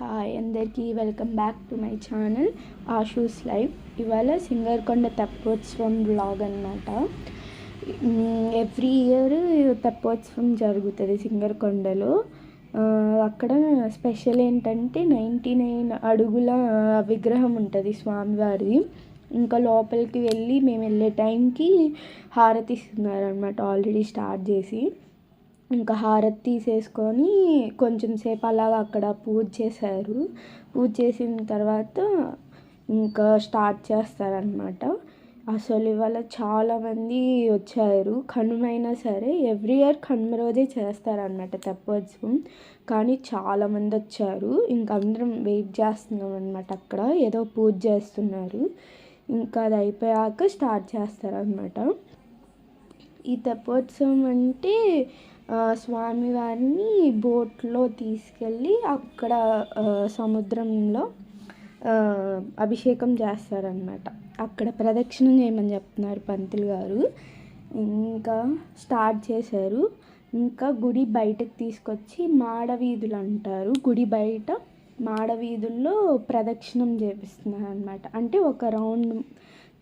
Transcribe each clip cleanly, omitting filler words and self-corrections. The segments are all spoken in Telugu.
హాయ్ అందరికీ welcome back to my channel Ashu's life. ఇవాళ సింగరకొండ తెప్పోత్సవం వ్లాగ్ అనమాట. ఎవ్రీ ఇయర్ తెప్పోత్సవం జరుగుతుంది సింగరకొండలో. అక్కడ స్పెషల్ ఏంటంటే 99 అడుగుల విగ్రహం ఉంటుంది స్వామివారిది. ఇంకా లోపలికి వెళ్ళి మేము వెళ్ళే టైంకి హారతి ఇస్తున్నారు అనమాట, ఆల్రెడీ స్టార్ట్ చేసి. ఇంకా హారతి తీసేసుకొని కొంచెం సేపు అలాగా అక్కడ పూజ చేశారు. పూజ చేసిన తర్వాత ఇంకా స్టార్ట్ చేస్తారనమాట. అసలు ఇవాళ చాలామంది వచ్చారు. కనుమ అయినా సరే ఎవ్రీ ఇయర్ కనుమ రోజే చేస్తారనమాట తెప్పోత్సవం, కానీ చాలామంది వచ్చారు. ఇంకా అందరం వెయిట్ చేస్తున్నాం అనమాట. అక్కడ ఏదో పూజ చేస్తున్నారు, ఇంకా అది అయిపోయాక స్టార్ట్ చేస్తారనమాట. ఈ తెప్పోత్సవం అంటే స్వామివారిని బోట్లో తీసుకెళ్ళి అక్కడ సముద్రంలో అభిషేకం చేస్తారనమాట. అక్కడ ప్రదక్షిణం చేయమని చెప్తున్నారు పంతులు గారు. ఇంకా స్టార్ట్ చేశారు. ఇంకా గుడి బయటకు తీసుకొచ్చి మాడవీధులు అంటారు, గుడి బయట మాడవీధుల్లో ప్రదక్షిణం చేపిస్తున్నారు అనమాట. అంటే ఒక రౌండ్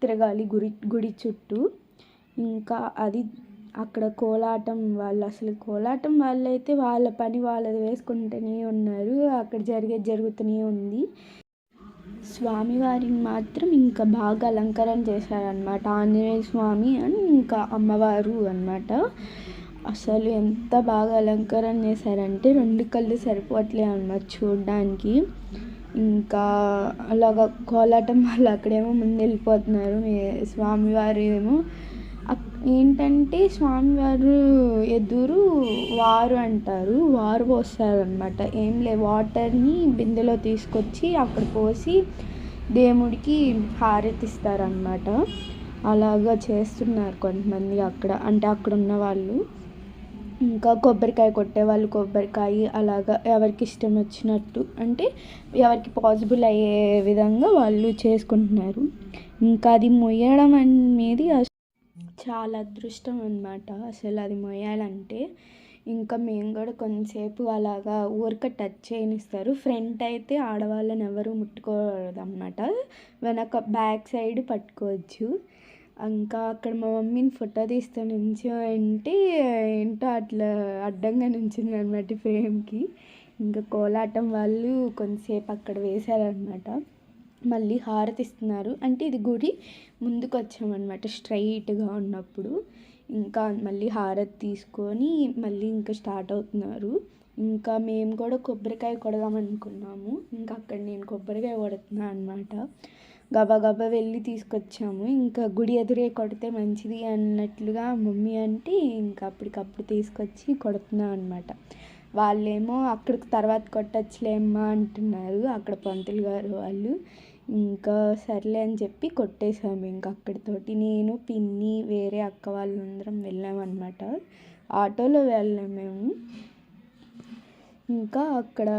తిరగాలి గుడి చుట్టూ. ఇంకా అది అక్కడ కోలాటం వాళ్ళు, అసలు కోలాటం వాళ్ళైతే వాళ్ళ పని వాళ్ళది వేసుకుంటూనే ఉన్నారు. అక్కడ జరుగుతూనే ఉంది. స్వామివారిని మాత్రం ఇంకా బాగా అలంకరణ చేశారనమాట. ఆంజనేయ స్వామి అండ్ ఇంకా అమ్మవారు అనమాట. అసలు ఎంత బాగా అలంకరణ చేశారంటే 2 కళ్ళు సరిపోవట్లేదు అనమాట చూడడానికి. ఇంకా అలాగా కోలాటం వాళ్ళు అక్కడేమో ముందు వెళ్ళిపోతున్నారు. స్వామివారు ఏమో ఏంటంటే స్వామివారు ఎదురు వారు అంటారు, వారు పోస్తారనమాట. ఏం లేదు, వాటర్ని బిందెలో తీసుకొచ్చి అక్కడ పోసి దేవుడికి హారతిస్తారనమాట. అలాగా చేస్తున్నారు కొంతమంది అక్కడ, అంటే అక్కడ ఉన్న వాళ్ళు. ఇంకా కొబ్బరికాయ కొట్టేవాళ్ళు కొబ్బరికాయ, అలాగా ఎవరికి ఇష్టం వచ్చినట్టు, అంటే ఎవరికి పాసిబుల్ అయ్యే విధంగా వాళ్ళు చేసుకుంటున్నారు. ఇంకా అది మొయ్యడం అనేది చాలా అదృష్టం అనమాట అసలు అది మొయ్యాలంటే. ఇంకా మేము కూడా కొంతసేపు అలాగా ఊరిక టచ్ చేయనిస్తారు. ఫ్రంట్ అయితే ఆడవాళ్ళని ఎవరు ముట్టుకోకూడదు అనమాట, వెనక బ్యాక్ సైడ్ పట్టుకోవచ్చు. ఇంకా అక్కడ మా మమ్మీని ఫోటో తీస్తే నుంచో అంటే ఏంటో అట్లా అడ్డంగా నుంచింది అనమాట ఫ్రేమ్కి. ఇంకా కోలాటం వాళ్ళు కొంతసేపు అక్కడ వేశారనమాట. మళ్ళీ హారతి ఇస్తున్నారు. అంటే ఇది గుడి ముందుకు వచ్చామన్నమాట స్ట్రైట్గా ఉన్నప్పుడు. ఇంకా మళ్ళీ హారతి తీసుకొని మళ్ళీ ఇంకా స్టార్ట్ అవుతున్నారు. ఇంకా మేము కూడా కొబ్బరికాయ కొడదాం అనుకున్నాము. ఇంకా అక్కడ నేను కొబ్బరికాయ కొడుతున్నాను అనమాట. గబగబా వెళ్ళి తీసుకొచ్చాము. ఇంకా గుడి ఎదురే కొడితే మంచిది అన్నట్లుగా మమ్మీ అంటే ఇంకా అప్పటికప్పుడు తీసుకొచ్చి కొడుతున్నా అనమాట. వాళ్ళేమో అక్కడికి తర్వాత కొట్టచ్చులేమ్మా అంటున్నారు, అక్కడ పంతులు గారు వాళ్ళు. ఇంకా సర్లే అని చెప్పి కొట్టేశాము. ఇంకా అక్కడితోటి నేను పిన్ని వేరే అక్క వాళ్ళందరం వెళ్ళామన్నమాట. ఆటోలో వెళ్ళాము మేము. ఇంకా అక్కడ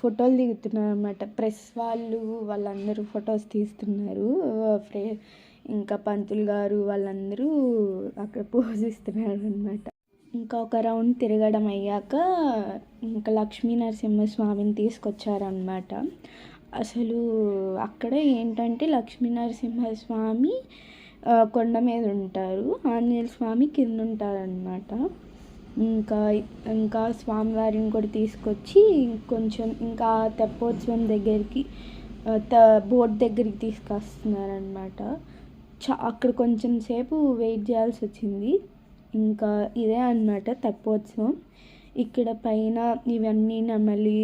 ఫోటోలు దిగుతున్నారు అన్నమాట. ప్రెస్ వాళ్ళందరూ ఫొటోస్ తీస్తున్నారు. ఇంకా పంతులు గారు వాళ్ళందరూ అక్కడ పోజ్ ఇస్తున్నారు అనమాట. ఇంకా ఒక రౌండ్ తిరగడం అయ్యాక ఇంకా లక్ష్మీ నరసింహస్వామిని తీసుకొచ్చారనమాట. అసలు అక్కడ ఏంటంటే లక్ష్మీ నరసింహస్వామి కొండ మీద ఉంటారు, ఆంజనేయ స్వామి కింద ఉంటారనమాట. ఇంకా స్వామివారిని కూడా తీసుకొచ్చి కొంచెం ఇంకా తెప్పోత్సవం దగ్గరికి బోట్ దగ్గరికి తీసుకొస్తున్నారనమాట. అక్కడ కొంచెం సేపు వెయిట్ చేయాల్సి వచ్చింది. ఇంకా ఇదే అన్నమాట తెప్పోత్సవం. ఇక్కడ పైన ఇవన్నీ మళ్ళీ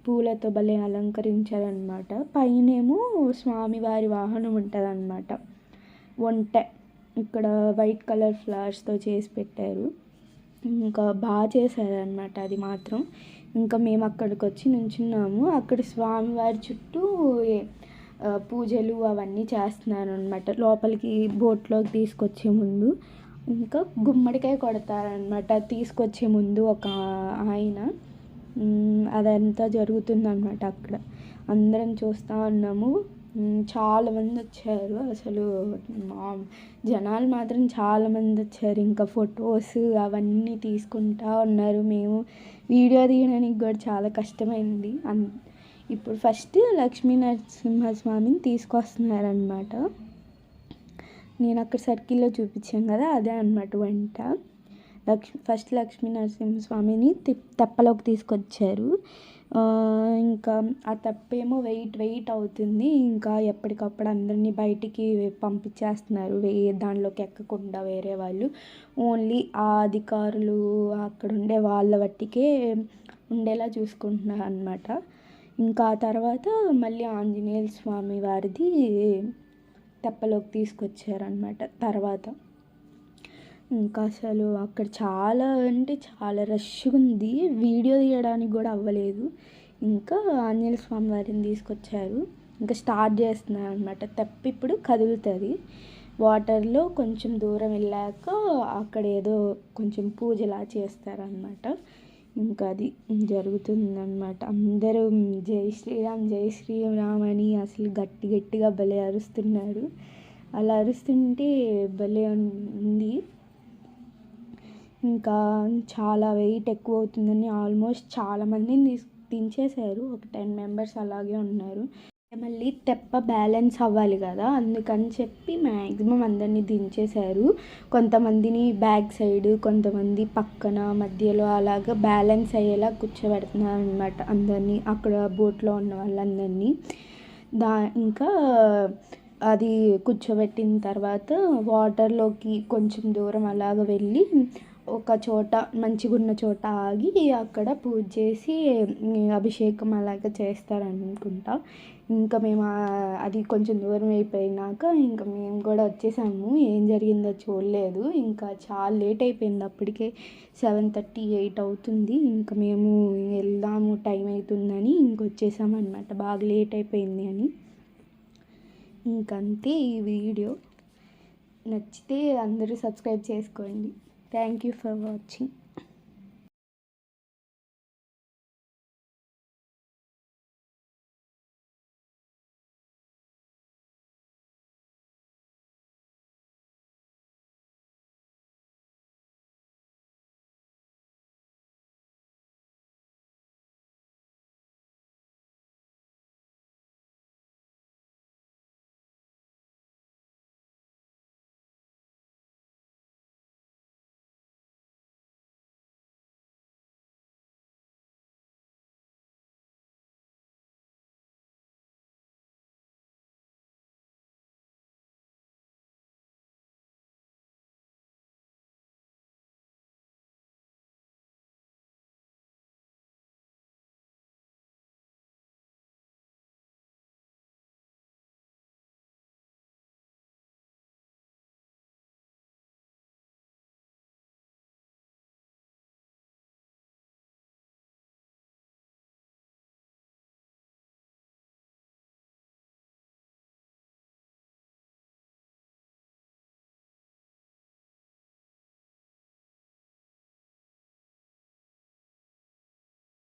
పూలతో భలే అలంకరించారనమాట. పైనేమో స్వామివారి వాహనం ఉంటుంది అన్నమాట, ఒంటె. ఇక్కడ వైట్ కలర్ ఫ్లవర్స్తో చేసి పెట్టారు. ఇంకా బాగా చేశారనమాట అది మాత్రం. ఇంకా మేము అక్కడికి వచ్చి నుంచున్నాము. అక్కడ స్వామివారి చుట్టూ పూజలు అవన్నీ చేస్తున్నారు అనమాట. లోపలికి బోట్లోకి తీసుకొచ్చే ముందు ఇంకా గుమ్మడికాయ కొడతారనమాట తీసుకొచ్చే ముందు ఒక ఆయన. అదంతా జరుగుతుందన్నమాట. అక్కడ అందరం చూస్తూ ఉన్నాము. చాలామంది వచ్చారు. అసలు జనాలు మాత్రం చాలామంది వచ్చారు. ఇంకా ఫొటోస్ అవన్నీ తీసుకుంటూ ఉన్నారు. మేము వీడియో తీయడానికి కూడా చాలా కష్టమైంది. ఇప్పుడు ఫస్ట్ లక్ష్మీ నరసింహస్వామిని తీసుకొస్తున్నారనమాట. నేను అక్కడ సర్కిల్లో చూపించాను కదా, అదే అనమాట వంట. ఫస్ట్ లక్ష్మీ నరసింహస్వామిని తెప్పలోకి తీసుకొచ్చారు. ఇంకా ఆ తెప్పేమో వెయిట్ అవుతుంది. ఇంకా ఎప్పటికప్పుడు అందరినీ బయటికి పంపించేస్తున్నారు, దానిలోకి ఎక్కకుండా వేరే వాళ్ళు. ఓన్లీ ఆ అధికారులు అక్కడ ఉండే వాళ్ళ వట్టికే ఉండేలా చూసుకుంటున్నారు అనమాట. ఇంకా ఆ తర్వాత మళ్ళీ ఆంజనేయ స్వామి వారిది తెప్పలోకి తీసుకొచ్చారనమాట తర్వాత. ఇంకా అసలు అక్కడ చాలా అంటే చాలా రష్గా ఉంది, వీడియో తీయడానికి కూడా అవ్వలేదు. ఇంకా ఆంజనేయ స్వామి వారిని తీసుకొచ్చారు. ఇంకా స్టార్ట్ చేస్తున్నారు అనమాట. తెప్ప ఇప్పుడు కదులుతుంది. వాటర్లో కొంచెం దూరం వెళ్ళాక అక్కడ ఏదో కొంచెం పూజలా చేస్తారనమాట. ఇంకా అది జరుగుతుందన్నమాట. అందరూ జై శ్రీరామ్ జై శ్రీరామ్ అని అసలు గట్టిగా భలే అరుస్తున్నారు. అలా అరుస్తుంటే భలే ఉంది. ఇంకా చాలా వెయిట్ ఎక్కువ అవుతుందని ఆల్మోస్ట్ చాలామందిని దించేశారు. ఒక 10 మెంబర్స్ అలాగే ఉన్నారు. మళ్ళీ తెప్ప బ్యాలెన్స్ అవ్వాలి కదా, అందుకని చెప్పి మ్యాక్సిమం అందరినీ దించేశారు. కొంతమందిని బ్యాక్ సైడ్, కొంతమంది పక్కన, మధ్యలో అలాగా బ్యాలెన్స్ అయ్యేలా కూర్చోబెడుతున్నారు అనమాట అందరినీ, అక్కడ బోట్లో ఉన్న వాళ్ళందరినీ. ఇంకా అది కూర్చోబెట్టిన తర్వాత వాటర్లోకి కొంచెం దూరం అలాగ వెళ్ళి ఒక చోట మంచిగా ఉన్న చోట ఆగి అక్కడ పూజ చేసి అభిషేకం అలాగ చేస్తారనుకుంటా. ఇంకా మేము అది కొంచెం దూరం అయిపోయినాక ఇంకా మేము కూడా వచ్చేసాము. ఏం జరిగిందో చూడలేదు. ఇంకా చాలా లేట్ అయిపోయింది, అప్పటికే 7:30, 8 అవుతుంది. ఇంకా మేము వెళ్దాము టైం అవుతుందని ఇంకొచ్చేసామన్నమాట, బాగా లేట్ అయిపోయింది అని. ఇంకంతే ఈ వీడియో. నచ్చితే అందరూ సబ్స్క్రైబ్ చేసుకోండి. Thank you for watching.